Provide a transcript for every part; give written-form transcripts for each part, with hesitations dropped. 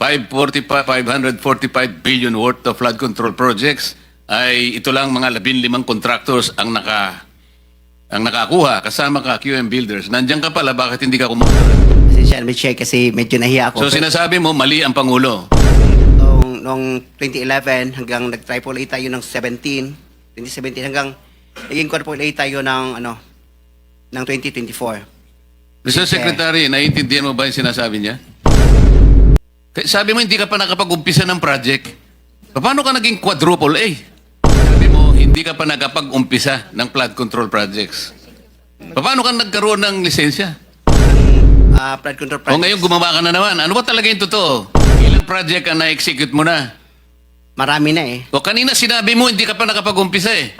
545 billion worth of flood control projects ay ito lang mga 15 contractors ang nakakuha kasama ka QM Builders. Nandiyan ka pala, bakit hindi ka kumunta? Pasensya na, Chair, kasi medyo nahiya ako. So sinasabi mo, mali ang Pangulo. Noong 2011 hanggang nag-triple A tayo ng 2017 hanggang naging quadruple A tayo ng 2024. Mr. Secretary, naiintindihan mo ba yung sinasabi niya? Sabi mo, hindi ka pa nakapag-umpisa ng project. Paano ka naging quadruple A? Sabi mo, hindi ka pa nakapag-umpisa ng flood control projects. Paano ka nagkaroon ng lisensya? Flood control O projects. ngayon gumawa ka na naman. Ano ba talaga yung totoo? Ilang project ang na-execute mo na? Marami na eh. O kanina sinabi mo, hindi ka pa nakapag-umpisa eh.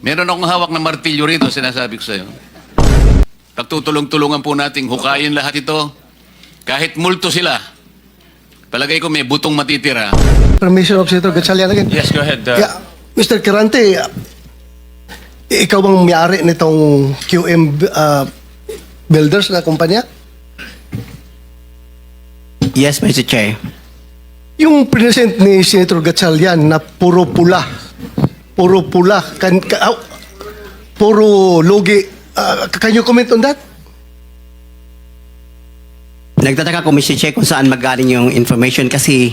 Meron akong hawak na martilyo rito, sinasabi ko sa'yo. Pagtutulong-tulungan po nating hukayin lahat ito. Kahit multo sila, palagay ko may butong matitira. Permission of Senator Gatchalian again. Yes, go ahead. Yeah, Mr. Kirante, ikaw bang may-ari nitong QM Builders na kumpanya? Yes, Mr. Chair. Yung present ni Senator Gatchalian na puro pula, puro logi, can you comment on that? Nagtataka ko, Mr. Chair, kung saan magaling yung information kasi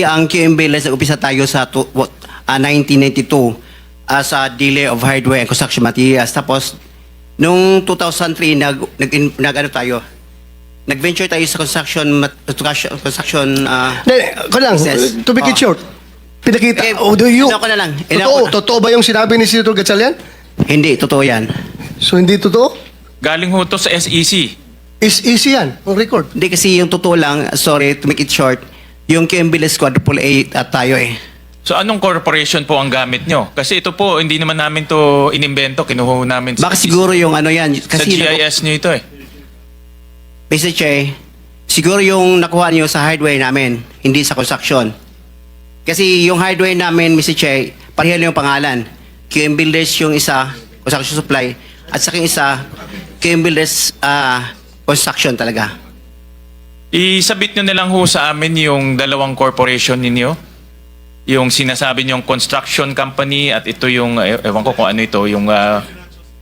ang QM Builders, nag-upisa tayo sa 1992 as a dealer of hardware and construction materials. Tapos, noong 2003, nag-venture tayo sa construction business. To make it short, pinakita, Ino ko na lang. Totoo ba yung sinabi ni Senator Gatchalian? Hindi, totoo yan. So hindi totoo? Galing ho to sa SEC. Is easy yan, on record. Hindi kasi yung totoo lang, sorry to make it short, yung QM Builders quadruple A at tayo eh. So anong corporation po ang gamit nyo? Kasi ito po, hindi naman namin to inimbento. Kinuha namin Baka siguro yung yan. sa Kasi GIS nyo ito eh. Mr. Chair, siguro yung nakuha niyo sa hardware namin, hindi sa construction. Kasi yung hardware namin, Mr. Chair, pareho yung pangalan. QM Builders yung isa, construction supply, at sa isa, QM Builders construction talaga. Isabit nyo na lang ho sa amin yung dalawang corporation ninyo. Yung sinasabi nyong construction company at ito yung, ewan ko kung ano ito, yung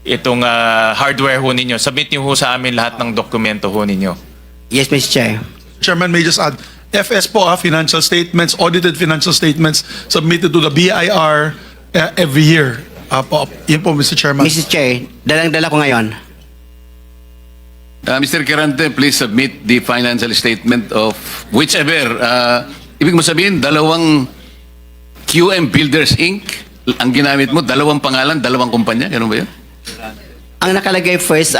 itong hardware ho ninyo. Submit nyo ho sa amin lahat ng dokumento ho ninyo. Yes, Mr. Chair. Chairman, may just add, FS po, financial statements, audited financial statements submitted to the BIR every year. Yun po, Mr. Chairman. Mr. Chair, dalang-dala ko ngayon. Mr. Kirante, please submit the financial statement of whichever. Ibig mo sabihin, dalawang QM Builders Inc. ang ginamit mo, dalawang pangalan, dalawang kumpanya, ganun ba yun? Ang nakalagay first,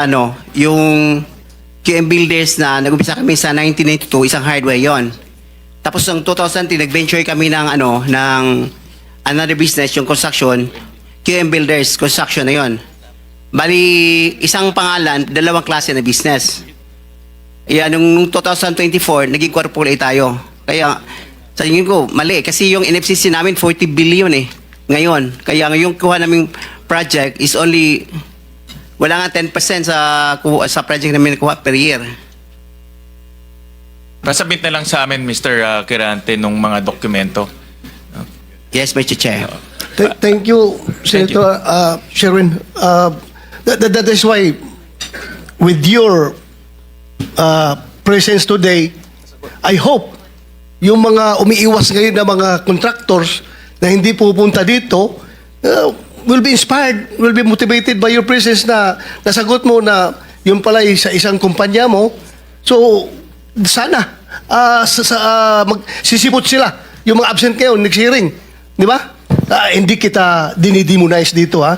yung QM Builders na nag-umpisa kami sa 1992, isang hardware yon. Tapos ng 2003, nag-venture kami ng another business, yung construction, QM Builders, construction na yon. Bali, isang pangalan, dalawang klase na business. Yan, nung 2024, naging quadruple A tayo. Kaya, sa tingin ko, mali. Kasi yung NFCC namin, 40 billion eh. Ngayon. Kaya yung kuha naming project is only, wala nga 10% sa project namin nakuha per year. Pasabit na lang sa amin, Mr. Kirante, nung mga dokumento. Yes, Mr. Chair. Thank you, Senator Sherwin. That is why, with your presence today, I hope yung mga umiiwas ngayon na mga contractors na hindi pupunta dito will be inspired, will be motivated by your presence na nasagot mo na yung pala sa isang kumpanya mo. So, sana magsisipot sila. Yung mga absent ngayon, next hearing. Di ba? Hindi kita dinidemonize dito, ha?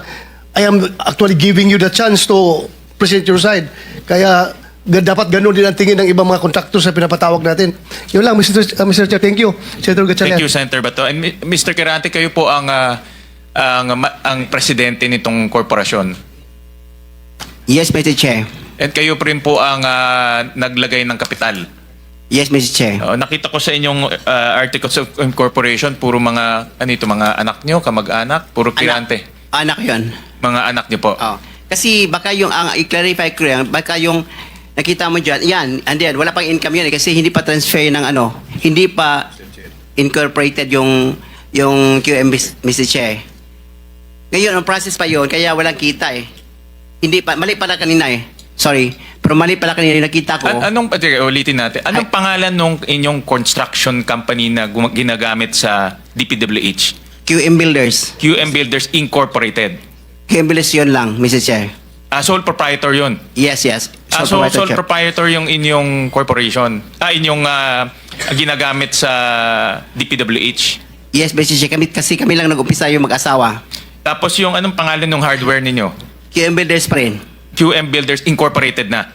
I am actually giving you the chance to present your side. Kaya dapat ganun din ang tingin ng ibang mga contractors na pinapatawag natin. Yun lang, Mr. Chair. Thank you, Senator Gatchalian. Thank you, Senator Bato. And Mr. Kirante, kayo po ang presidente nitong korporasyon. Yes, Mr. Chair. At kayo rin po ang naglagay ng kapital. Yes, Mr. Chair. Nakita ko sa inyong articles of incorporation, puro mga, mga anak nyo, kamag-anak, puro Kirante. Anak yon. Mga anak nyo po. Oh. Kasi baka yung, i-clarify ko yan, baka yung Nakita mo dyan, yan, and then, wala pang income yun kasi hindi pa transfer ng hindi pa incorporated yung QM, Mr. Chair. Ngayon, ang process pa yun, kaya walang kita eh. Hindi pa, mali pala kanina eh. Sorry. Pero mali pala kanina yung nakita ko. Ulitin natin. Anong pangalan nung inyong construction company na ginagamit sa DPWH? QM Builders. QM Builders Incorporated. QM Builders yun lang, Mr. Chair. Sole proprietor yun. Yes. Sole Chair. proprietor yung inyong corporation. Inyong ginagamit sa DPWH. Yes, Mr. Chair. Kami lang nag-umpisa yung mag-asawa. Tapos yung anong pangalan ng hardware ninyo? QM Builders pa rin. QM Builders Incorporated na.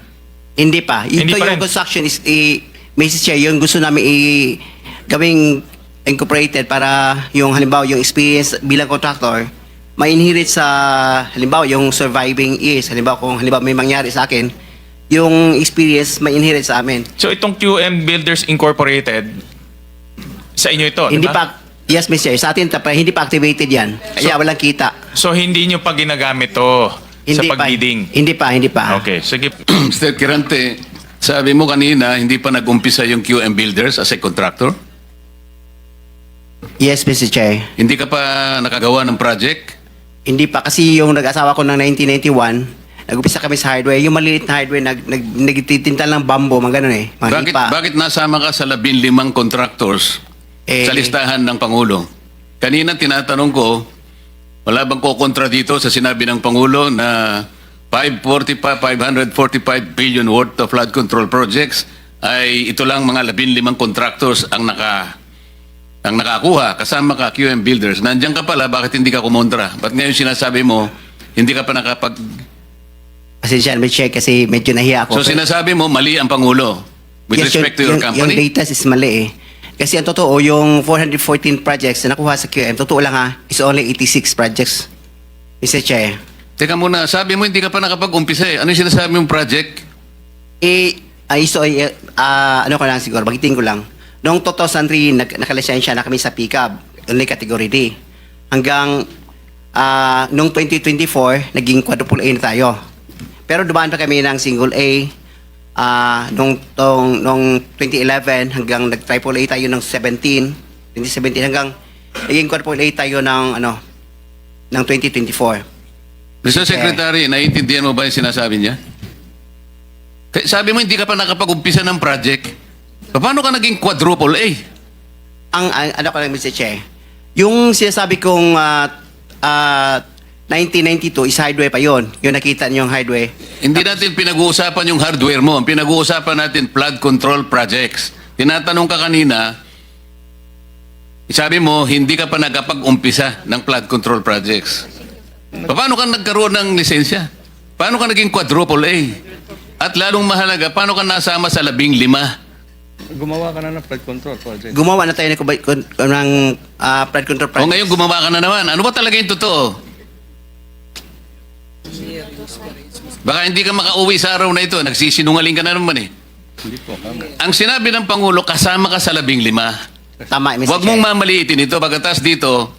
Hindi pa. Hindi Ito pa yung rin. construction is, Mr. Chair, yung gusto namin gawing incorporated para yung halimbawa yung experience bilang contractor ma-inherit sa halimbawa yung surviving years. Halimbawa kung halimbawa may mangyari sa akin, yung experience ma-inherit sa amin. So itong QM Builders Incorporated, sa inyo ito, Hindi di ba? pa, yes, Mr. Chair, sa atin hindi pa activated yan. Kaya walang kita. So hindi nyo pa ginagamit to sa Hindi pa. pag-bidding? Hindi pa. Okay, sige. Mr. Kirante, sabi mo kanina, hindi pa nag-umpisa yung QM Builders as a contractor? Yes, Mr. Chair. Hindi ka pa nakagawa ng project? Hindi pa kasi yung nag-asawa ko ng 1991, nag-upisa kami sa hardware. Yung maliit na hardware, nagtitintal ng bambo, mga ganun eh. Mga hipa. Bakit nasama ka sa 15 contractors sa listahan ng Pangulo? Kanina tinatanong ko, wala bang kukontra dito sa sinabi ng Pangulo na 545 billion worth of flood control projects ay ito lang mga 15 contractors ang nakakuha, kasama ka QM Builders. Nandiyan ka pala, bakit hindi ka kumontra? Ba't ngayon sinasabi mo, hindi ka pa nakapag... Pasensya na, Mr. Chair, kasi medyo nahiya ako. So sinasabi mo, mali ang Pangulo with Yes, respect to your yung company? data is mali eh. Kasi ang totoo, yung 414 projects na nakuha sa QM, totoo lang ha, is only 86 projects. Mr. Chair. Teka muna, sabi mo hindi ka pa nakapag-umpisa eh. Ano yung sinasabi mong project? Ano ko lang siguro, bagitin ko lang. Noong 2003, nakalisensya na kami sa pickup, only category D. Hanggang noong 2024, naging quadruple A na tayo. Pero dumaan pa kami ng single A. Noong 2011, hanggang nag-triple A tayo ng 2017 hanggang naging quadruple A tayo ng 2024. Mr. Secretary, naiintindihan mo ba yung sinasabi niya? Sabi mo hindi ka pa nakapag-umpisa ng project. Paano ka naging quadruple A? Ano ko lang, Mr. Che, yung sinasabi kong 1992 is hardware pa yon. Yung nakita niyo yung hardware. Hindi natin pinag-uusapan yung hardware mo. Ang pinag-uusapan natin flood control projects. Tinatanong ka kanina, sabi mo, hindi ka pa nakapag-umpisa ng flood control projects. Paano ka nagkaroon ng lisensya? Paano ka naging quadruple A? At lalong mahalaga, paano ka nasama sa 15? Gumawa ka na ng flood control project. Gumawa na tayo ng flood control O project. ngayon gumawa ka na naman. Ano ba talaga yung totoo? Baka hindi ka makauwi sa araw na ito. Nagsisinungaling ka na naman eh. Hindi po. Ang sinabi ng Pangulo, kasama ka sa 15. Tama, Mr. Huwag Che. mong mamaliitin ito. Pagkatas dito,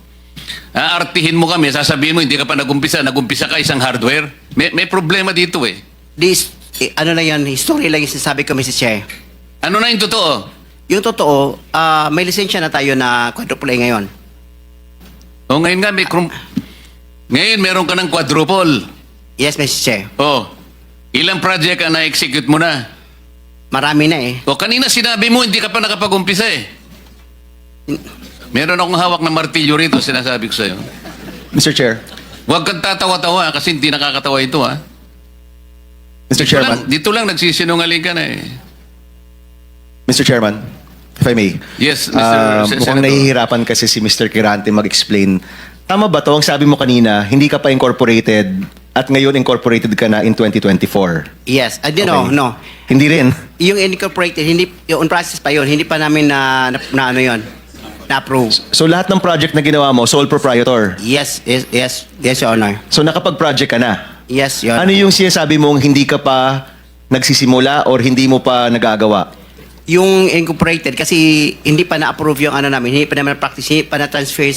artihin mo kami, sasabihin mo, hindi ka pa nagumpisa ka isang hardware. May problema dito eh. Ano lang yan, history lang yung sinasabi ko, Mr. Che. Ano na yung totoo? Yung totoo, may lisensya na tayo na quadruple A ngayon. O ngayon nga, ngayon meron ka ng quadruple. Yes, Mr. Che. O, ilang project ang na-execute mo na? Marami na eh. O kanina sinabi mo, hindi ka pa nakapag-umpisa eh. Meron akong hawak na martilyo rito, sinasabi ko sa'yo. Mr. Chair. Huwag kang tatawa-tawa kasi hindi nakakatawa ito ha. Mr. Chairman. Dito lang nagsisinungaling ka na eh. Mr. Chairman, if I may. Yes, Mr. Mukhang Senator. nahihirapan kasi si Mr. Kirante mag-explain. Tama ba to? Ang sabi mo kanina, hindi ka pa incorporated at ngayon incorporated ka na in 2024. Yes. Okay. No. Hindi rin. Yung incorporated, yung on process pa yun, hindi pa namin na ano yun, na-approve. So lahat ng project na ginawa mo, sole proprietor. Yes, Your Honor. So nakapag-project ka na. Yes, Your Ano yung sinasabi mong hindi ka pa nagsisimula or hindi mo pa nagagawa? Yung incorporated, kasi hindi pa na-approve yung ano namin, hindi pa naman practice, hindi pa na-transfer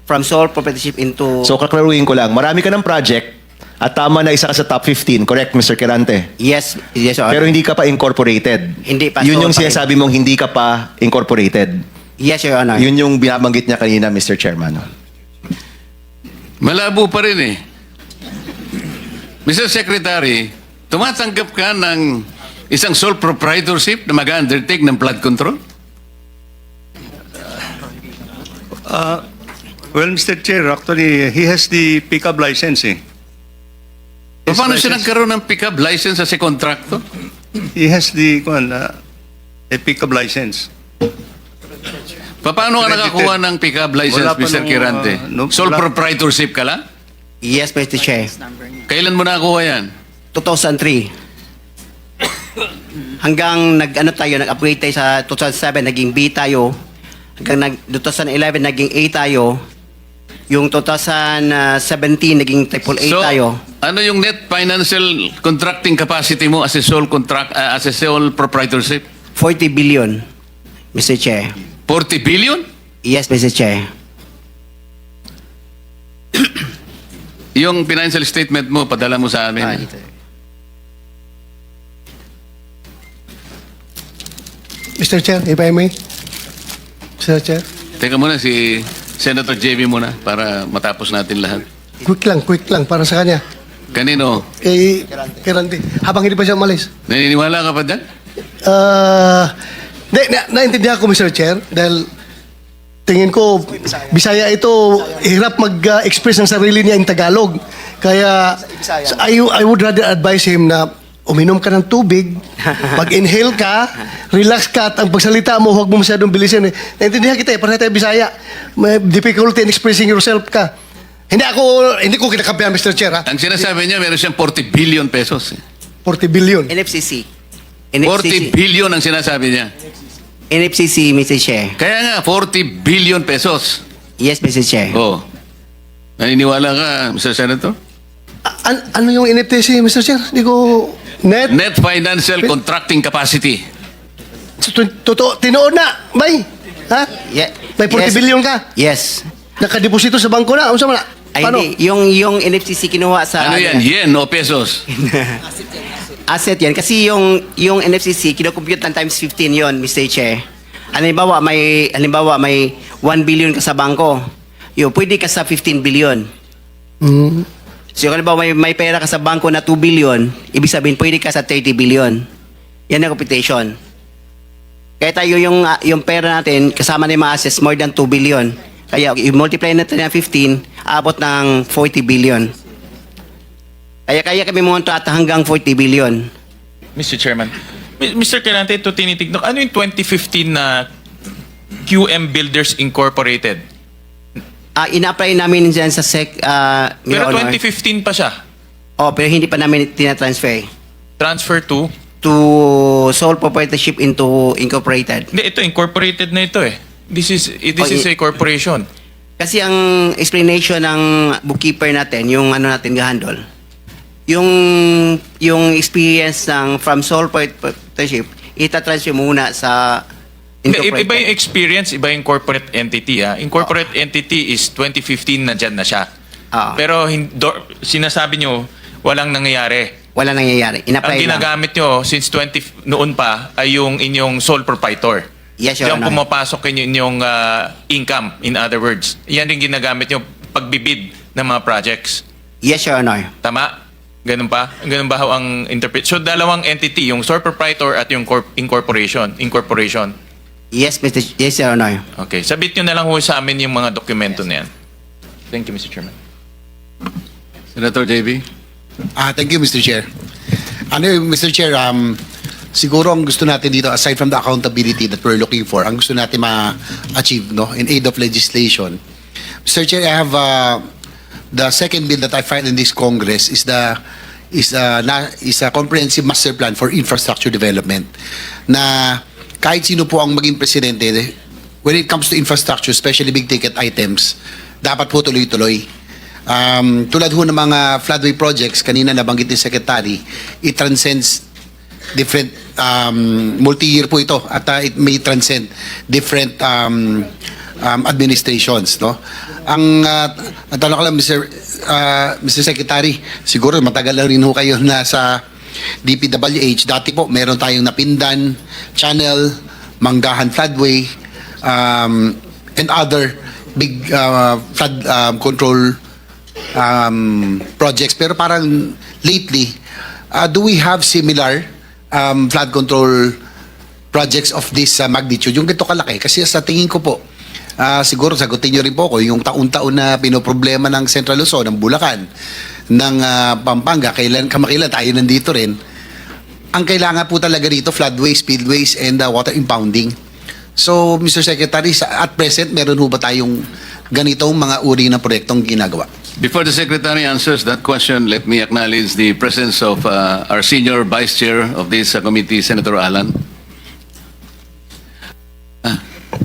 from sole proprietorship into... So kaklaruhin ko lang, marami ka ng project At tama na isa ka sa top 15, correct, Mr. Quirante? Yes, yes, Your Honor. Pero hindi ka pa incorporated. Hindi pa, Yun so, yung pa rin. sinasabi mong hindi ka pa incorporated. Yes, Your Honor. Yun yung binabanggit niya kanina, Mr. Chairman. Malabo pa rin eh. Mr. Secretary, tumatanggap ka ng isang sole proprietorship na mag-undertake ng flood control? Well, Mr. Chair, actually, he has the pickup license. Paano siya nagkaroon ng pick-up license sa si kontrakto? He has the a pickup license. Paano ka Credited. nakakuha ng pick-up license, Wala pa Mr. nung, Quirante? Sole wala. proprietorship ka lang? Yes, Mr. Chair. Kailan mo nakakuha yan? 2003. Hanggang nag-upgrade tayo sa 2007, naging B tayo. Hanggang 2011, naging A tayo. Yung 2017, naging triple A tayo. ano yung net financial contracting capacity mo as a sole proprietorship? 40 billion, Mr. Chair. 40 billion? Yes, Mr. Chair. Yung financial statement mo, padala mo sa amin. Mr. Chair, if I may. Mr. Chair. Teka muna, si Senator JB muna para matapos natin lahat. Quick lang, para sa kanya. Kanino? Kay Randy. Habang hindi pa siya umalis. Naniniwala ka pa dyan? Naintindihan ko, Mr. Chair, dahil tingin ko, Bisaya ito, hirap mag-express ng sarili niya in Tagalog. Kaya, I would rather advise him na uminom ka ng tubig, mag-inhale ka, relax ka, at ang pagsalita mo, huwag mo masyadong bilisin. Naintindihan kita pareho tayo Bisaya. May difficulty in expressing yourself ka. Hindi ko kinakampihan, Mr. Chair, ha? Ang sinasabi niya, meron siyang 40 billion pesos. 40 billion. NFCC. 40 billion ang sinasabi niya. NFCC, Mr. Chair. Kaya nga, 40 billion pesos. Yes, Mr. Chair. Oh. Naniniwala ka, Mr. Senator? Ano yung NFTC, Mr. Chair? Hindi ko... Net? Net financial contracting capacity. Totoo, tinoon na. May. Ha? May 40 Yes. billion ka. Yes. Nakadeposito sa bangko na. Ano sa mga? Ay, Paano? hindi. Yung NFCC kinuha sa... Ano yan? Yen o pesos? Asset yan. Kasi yung NFCC, kinocompute ng times 15 yon, Mr. Chair. Halimbawa, may 1 billion ka sa bangko. Pwede ka sa 15 billion. So, halimbawa, may pera ka sa bangko na 2 billion, ibig sabihin, pwede ka sa 30 billion. Yan ang computation. Kaya tayo yung pera natin, kasama na yung mga assets, more than 2 billion. Kaya, i-multiply natin ng 15, abot ng 40 billion. Kaya kami monto at hanggang 40 billion. Mr. Chairman, Mr. Quirante, ito tinitignan. Ano yung 2015 na QM Builders Incorporated? Ina-apply namin dyan sa SEC, Pero Your Honor. 2015 pa siya. Pero hindi pa namin tinatransfer Transfer to? to sole proprietorship into incorporated. Hindi, ito incorporated na ito eh. This is a corporation. Kasi ang explanation ng bookkeeper natin, yung natin gahandle, yung experience ng from sole proprietorship, itatransfer muna sa Hindi, incorporated. iba yung experience, iba yung corporate entity. Incorporate entity is 2015 na dyan na siya. Ah. Pero sinasabi nyo, walang nangyayari. Wala nangyayari. Ang Ina-apply lang. ginagamit nyo since noon pa ay yung inyong sole proprietor. Yes, Your Diyan Honor. pumapasok inyong income, in other words. Yan yung ginagamit nyo pagbibid ng mga projects. Yes, Your Honor. Tama? Ganun pa? Ganun ba ho ang interpret? So, dalawang entity, yung sole proprietor at yung incorporation. Yes, Your Honor. Okay. Sabit nyo na lang ho sa amin yung mga dokumento na yan. Thank you, Mr. Chairman. Senator JB? Thank you, Mr. Chair. Mr. Chair, siguro ang gusto natin dito, aside from the accountability that we're looking for, ang gusto natin ma-achieve in aid of legislation. Mr. Chair, I have the second bill that I filed in this Congress is a comprehensive master plan for infrastructure development na kahit sino po ang maging presidente, when it comes to infrastructure, especially big ticket items, dapat po tuloy-tuloy. Tulad ho ng mga floodway projects, kanina nabanggit ni Secretary, it transcends different, multi-year po ito, at it may transcend different administrations. No? ang tanong ko lang, Mr. Secretary, siguro matagal na rin ho kayo nasa DPWH. Dati po, meron tayong Napindan, Channel, Manggahan Floodway, and other big flood control projects. Pero parang lately, do we have similar flood control projects of this magnitude? Yung ganito kalaki? Kasi sa tingin ko po, siguro sagutin nyo rin po ko, yung taon-taon na pinoproblema ng Central Luzon, ng Bulacan, ng Pampanga, kamakailan tayo nandito rin. Ang kailangan po talaga dito, floodways, spillways, and water impounding. So, Mr. Secretary, at present, meron ho ba tayong ganitong mga uri ng proyektong ginagawa? Before the Secretary answers that question, let me acknowledge the presence of our senior Vice Chair of this committee, Senator Alan.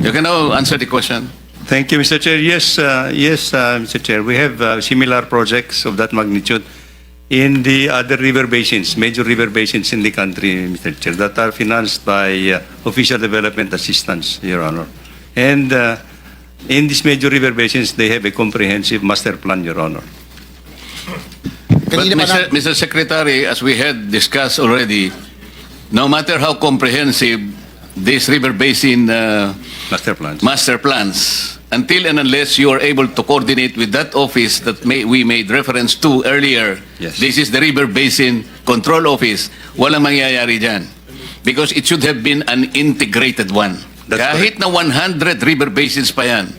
You can now answer the question. Thank you, Mr. Chair. Yes, Mr. Chair. We have similar projects of that magnitude in the other river basins, major river basins in the country, Mr. Chair, that are financed by official development assistance, Your Honor. And in these major river basins, they have a comprehensive master plan, Your Honor. But Kanina pa na- Mr. Secretary, as we had discussed already, no matter how comprehensive this river basin Master plans. master plans, until and unless you are able to coordinate with that office that we made reference to earlier, Yes. this is the River Basin Control Office, walang mangyayari dyan. Because it should have been an integrated one. That's Kahit na 100 river basins pa yan,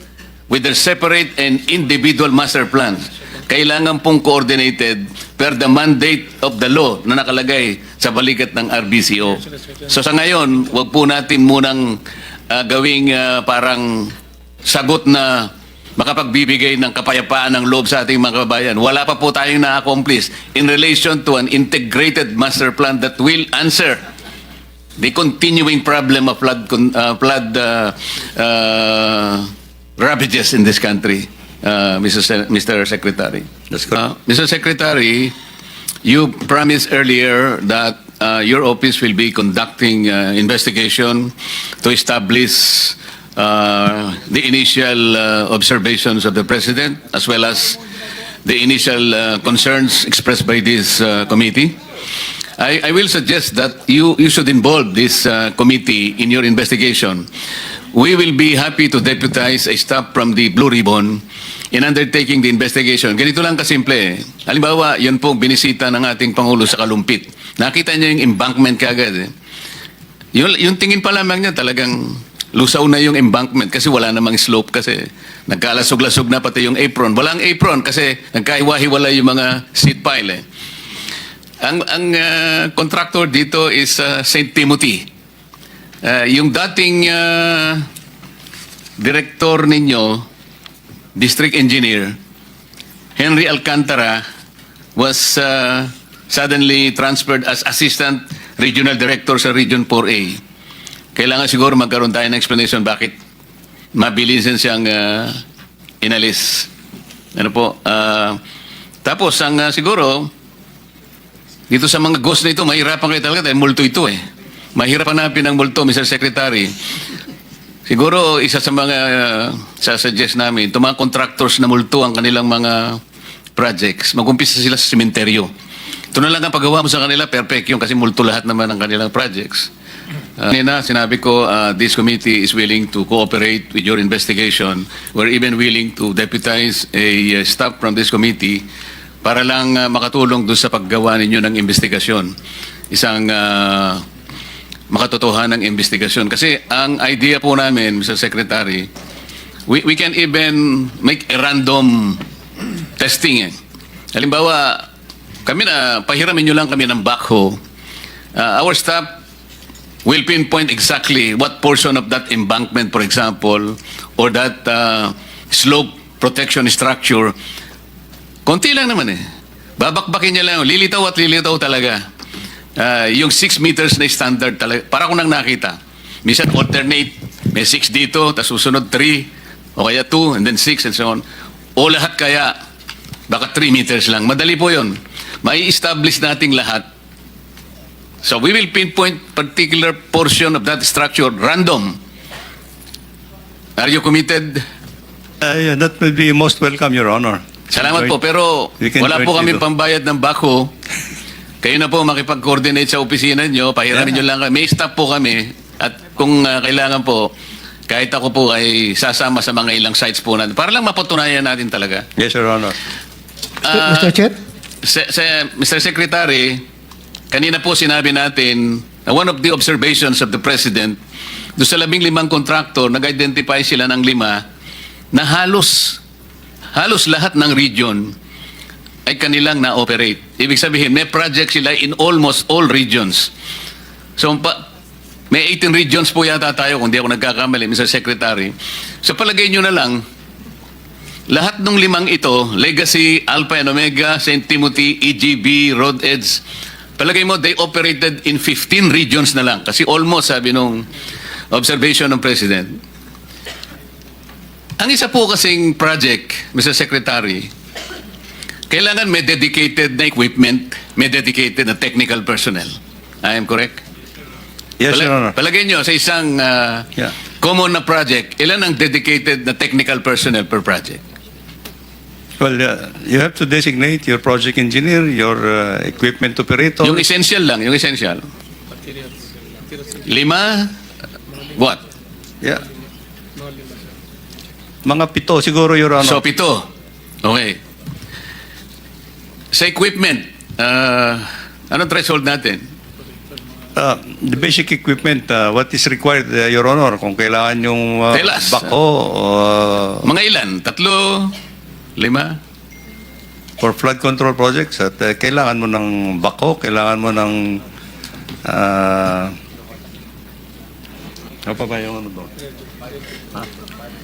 with their separate and individual master plans, kailangan pong coordinated per the mandate of the law na nakalagay sa balikat ng RBCO. So sa ngayon, wag po natin munang gawing parang sagot na makapagbibigay ng kapayapaan ng loob sa ating mga kababayan. Wala pa po tayong na-accomplish in relation to an integrated master plan that will answer the continuing problem of flood ravages in this country, Mr. Secretary. That's correct. Mr. Secretary, you promised earlier that your office will be conducting investigation to establish the initial observations of the President as well as the initial concerns expressed by this committee. I will suggest that you should involve this committee in your investigation. We will be happy to deputize a staff from the Blue Ribbon in undertaking the investigation. Ganito lang kasimple. Halimbawa, yun pong binisita ng ating Pangulo sa Kalumpit. Nakita niya yung embankment kagad. Yung tingin pa lamang niya talagang lusaw na yung embankment kasi wala namang slope kasi nagkalasog-lasog na pati yung apron. Walang apron kasi nagkaiwa-hiwala yung mga seat pile. Ang contractor dito is St. Timothy. Yung dating director ninyo, district engineer, Henry Alcantara, was suddenly transferred as assistant regional director sa Region 4A. Kailangan siguro magkaroon tayo ng explanation bakit mabilisan siyang inalis. Ano po? Tapos, siguro, dito sa mga ghost na ito, mahirapan kayo talaga dahil multo ito eh. Mahirap hanapin ang multo, Mr. Secretary. Siguro, isa sa mga sasuggest namin, itong mga contractors na multo ang kanilang mga projects, mag-umpisa sila sa sementeryo. Ito na lang ang paggawa mo sa kanila, perfect yung kasi multo lahat naman ang kanilang projects. Kanina, sinabi ko, this committee is willing to cooperate with your investigation. We're even willing to deputize a staff from this committee para lang makatulong doon sa paggawa ninyo ng investigasyon. Isang makatotohanan ng investigasyon. Kasi ang idea po namin, Mr. Secretary, we can even make a random testing. Halimbawa, kami na, pahiramin nyo lang kami ng backhoe. Our staff will pinpoint exactly what portion of that embankment, for example, or that slope protection structure. Konti lang naman eh. Babakbakin niya lang. Lilitaw at lilitaw talaga. Yung 6 meters na standard talaga. Para ko nang nakita. Minsan alternate. May 6 dito, tapos susunod 3, o kaya 2, and then 6, and so on. O lahat kaya, baka 3 meters lang. Madali po yun. Mai-establish nating lahat. So we will pinpoint particular portion of that structure random. Are you committed, Yeah, that will be most welcome, Your Honor. Salamat po, pero We can wala join po kami dito. pambayad ng backhoe. Kayo na po makipag-coordinate sa opisina nyo, pahiramin nyo lang kami. May staff po kami. At kung kailangan po, kahit ako po ay sasama sa mga ilang sites po natin. Para lang mapatunayan natin talaga. Yes, Your Honor. Mr. Chair? Mr. Secretary, kanina po sinabi natin na one of the observations of the President, doon sa 15 contractor, nag-identify sila ng 5 na halos lahat ng region ay kanilang na-operate. Ibig sabihin, may project sila in almost all regions. So, may 18 regions po yata tayo, kung di ako nagkakamali, Mr. Secretary. So, palagay nyo na lang, lahat ng 5 ito, Legacy, Alpha and Omega, St. Timothy, EGB, Road Edge, palagay mo, they operated in 15 regions na lang. Kasi almost, sabi nung observation ng President. Ang isa po kasing project, Mr. Secretary, kailangan may dedicated na equipment, may dedicated na technical personnel. I am correct? Yes, Your Honor. Palagay nyo, sa isang Yeah. common na project, ilan ang dedicated na technical personnel per project? Well, you have to designate your project engineer, your equipment operator. Yung essential lang, yung essential. 5? What? Yeah. Mga 7 siguro, Your Honor. So, 7. Okay. Sa equipment, anong threshold natin? The basic equipment, what is required, Your Honor? Kung kailangan yung Tell us. backhoe Mga ilan? 3? 5? for flood control projects, at kailangan mo ng backhoe, kailangan mo ng ano pa ba yung ano doon?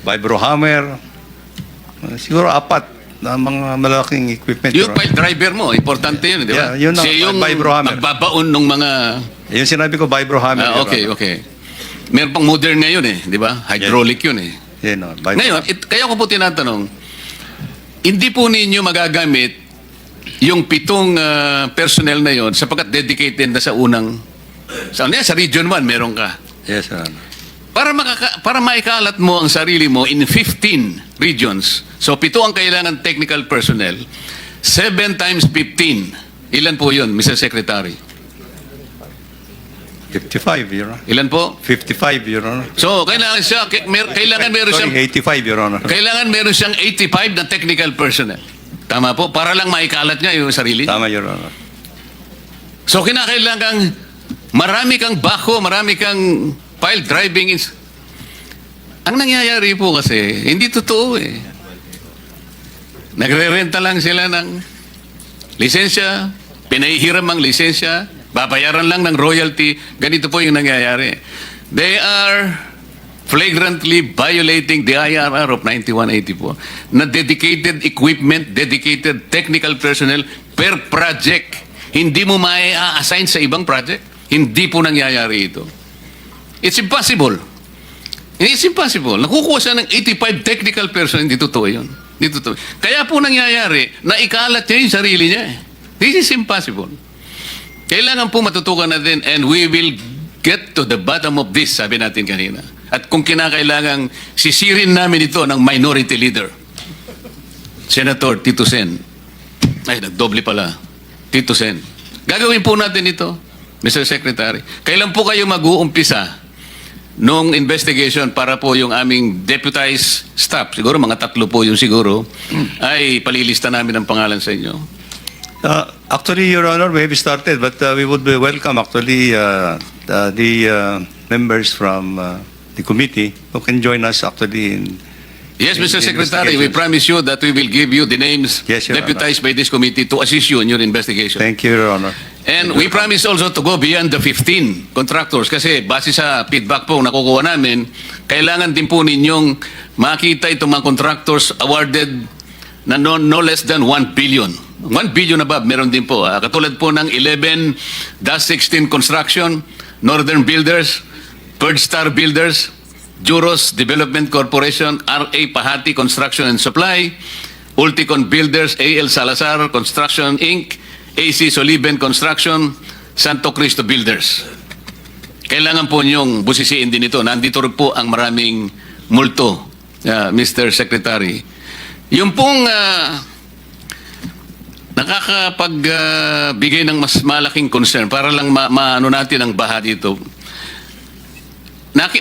Vibrohammer. Siguro 4 na mga malaking equipment. Yung Your Honor. pile driver mo, importante yun, di ba? Yeah, yun ang Siya yung vibrohammer. magbabaon ng mga... Yung sinabi ko, vibrohammer. Your Okay, Honor. okay. Meron pang modern ngayon eh, di ba? Hydraulic yun eh. Yan, no, Ngayon, kaya ko po tinatanong, hindi po ninyo magagamit yung 7 personnel na yon sapagkat dedicated na sa unang... Sa Region 1, meron ka. Yes, Your Honor. Para maikalat mo ang sarili mo in 15 regions, so 7 ang kailangan technical personnel, 7 times 15. Ilan po yun, Mr. Secretary? 55, Your Honor. Ilan po? 55, Your Honor. So, kailangan meron siyang... Sorry, 85, Your Honor. Kailangan meron siyang 85 na technical personnel. Tama po? Para lang maikalat niya yung sarili. Tama, Your Honor. So, kinakailangan marami kang backhoe, marami kang pile driving. Ang nangyayari po kasi, hindi totoo eh. Nagre-renta lang sila ng lisensya, pinahihiram ang lisensya, babayaran lang ng royalty. Ganito po yung nangyayari. They are flagrantly violating the IRR of 9184 na dedicated equipment, dedicated technical personnel per project. Hindi mo mai-assign sa ibang project. Hindi po nangyayari ito. It's impossible. It's impossible. Nakukuha siya ng 85 technical personnel. Hindi totoo yun. Hindi totoo. Kaya po nangyayari na ikalat niya yung sarili niya. This is impossible. Kailangan po matutukan natin and we will get to the bottom of this, sabi natin kanina. At kung kinakailangang sisirin namin ito ng minority leader, Senator Tito Sen. Ay, nagdoble pala. Tito Sen. Gagawin po natin ito, Mr. Secretary. Kailan po kayo mag-uumpisa nung investigation para po yung aming deputized staff, siguro mga 3 po yung siguro, ay palilista namin ang pangalan sa inyo. Actually, Your Honor, we have started, but we would be welcome actually the members from the committee who can join us actually in Yes, Mr. in Secretary, we investigations. promise you that we will give you the names Yes, Your deputized by this committee to assist you in your investigation. Thank you, Your Honor. And we promise also to go beyond the 15 contractors kasi base sa feedback po nakukuha namin, kailangan din po ninyong makita itong mga contractors awarded na no less than 1 billion. 1 billion above, meron din po. Katulad po ng 11-16 Construction, Northern Builders, Third Star Builders, Juros Development Corporation, RA Pahati Construction and Supply, Ulticon Builders, AL Salazar Construction Inc., AC Soliben Construction, Santo Cristo Builders. Kailangan po niyong busisiin din ito. Nandito rin po ang maraming multo Mr. Secretary. Yung pong nakakapagbigay ng mas malaking concern para lang maano natin ang baha dito.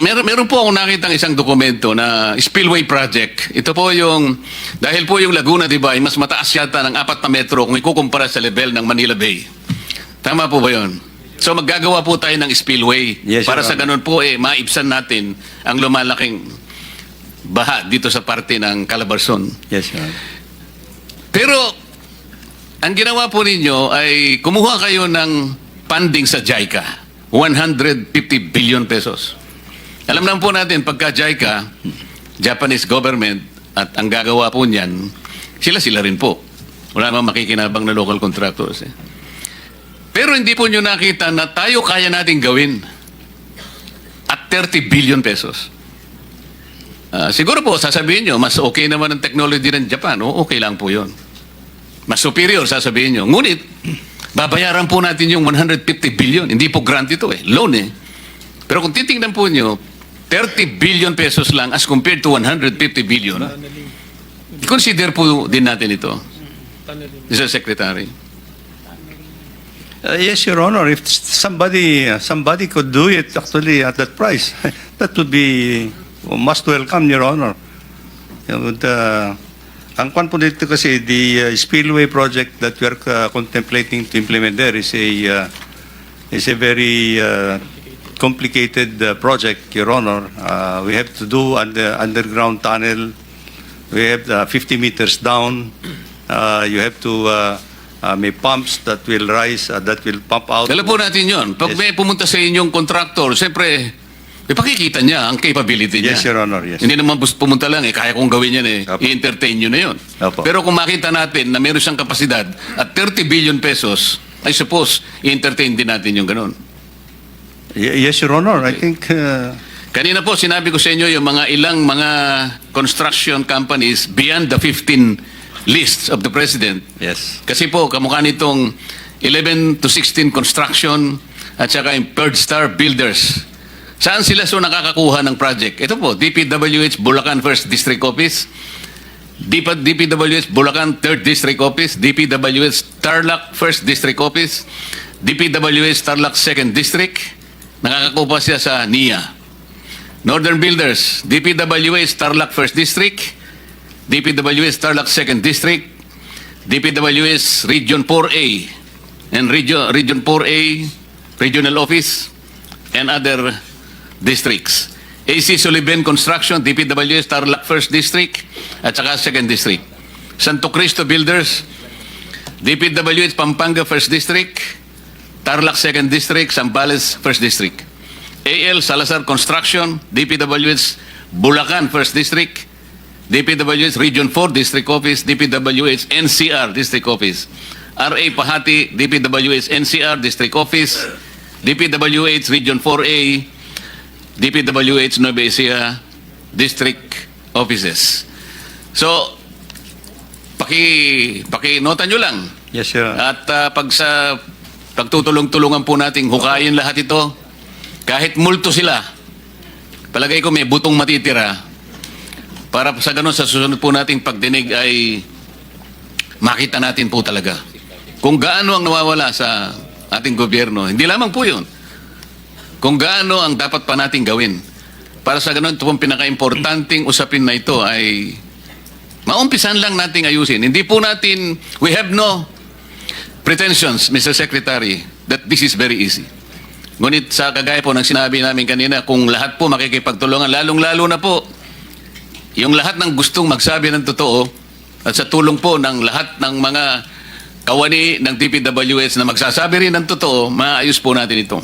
Meron po akong nakitang isang dokumento na spillway project. Ito po yung, dahil po yung Laguna, di ba, ay mas mataas yata ng 4 na metro kung ikukumpara sa level ng Manila Bay. Tama po ba yun? So maggagawa po tayo ng spillway Yes, para Your sa ganun po maibsan natin ang lumalaking baha dito sa parte ng Calabarzon. Yes, Your Honor. Pero ang ginawa po ninyo ay kumuha kayo ng funding sa JICA, 150 billion pesos. Alam naman po natin, pagka JICA, Japanese government, at ang gagawa po niyan, sila rin po. Wala namang makikinabang na local contractors. Pero hindi po nyo nakita na tayo kaya natin gawin at 30 billion pesos. Siguro po, sasabihin nyo, mas okay naman ang technology ng Japan. O, okay lang po yun. Mas superior, sasabihin nyo. Ngunit, babayaran po natin yung 150 billion. Hindi po grant ito loan Pero kung titingnan po nyo, 30 billion pesos lang as compared to 150 billion. I-consider po din natin ito, Mr. Secretary. Yes, Your Honor. If somebody could do it actually at that price, that would be must welcome, Your Honor. Ang kwan po dito kasi, the spillway project that we are contemplating to implement there is a very complicated project, Your Honor. We have to do underground tunnel. We have 50 meters down. You have to may pumps that will rise, that will pump out. Alam po natin yun. Pag Yes. may pumunta sa inyong contractor, siyempre, ipakikita niya ang capability niya. Yes, Your Honor, yes. Hindi naman pumunta lang, kaya kong gawin yan Opo. i-entertain nyo na yun. Opo. Pero kung makita natin na meron siyang kapasidad at 30 billion pesos, I suppose, i-entertain din natin yung ganun. Yes, Your Honor. I think Kanina po, sinabi ko sa inyo yung ilang mga construction companies beyond the 15 lists of the President. yes. Kasi po, kamukha nitong 11 to 16 construction at saka yung third star builders. Saan sila nakakakuha ng project? Ito po, DPWH Bulacan First District Office, DPWH Bulacan Third District Office, DPWH Tarlac First District Office, DPWH Tarlac Second District. Nakakakuha siya sa NIA. Northern Builders, DPWH Tarlac First District, DPWH Tarlac Second District, DPWH Region 4A, and Region 4A Regional Office, and other districts. AC Sullivan Construction, DPWH Tarlac First District, at saka Second District. Santo Cristo Builders, DPWH Pampanga First District, Tarlac Second District, Zambales First District. AL Salazar Construction, DPWH Bulacan First District, DPWH Region 4 District Office, DPWH NCR District Office, RA Pahati, DPWH NCR District Office, DPWH Region 4A, DPWH Nueva Ecija District Offices. So, paki-nota nyo lang. Yes, Your Honor. At pagtutulong-tulungan po nating hukayin lahat ito, kahit multo sila, palagay ko may butong matitira, para sa ganun sa susunod po nating pagdinig ay makita natin po talaga kung gaano ang nawawala sa ating gobyerno. Hindi lamang po yun. Kung gaano ang dapat pa nating gawin. Para sa ganun, ito pong pinaka-importanting usapin na ito ay maumpisan lang nating ayusin. Hindi po natin, we have no pretensions, Mr. Secretary, that this is very easy. Ngunit sa kagaya po ng sinabi namin kanina, kung lahat po makikipagtulungan, lalong-lalo na po, yung lahat ng gustong magsabi ng totoo at sa tulong po ng lahat ng mga kawani ng DPWH na magsasabi rin ng totoo, maayos po natin ito.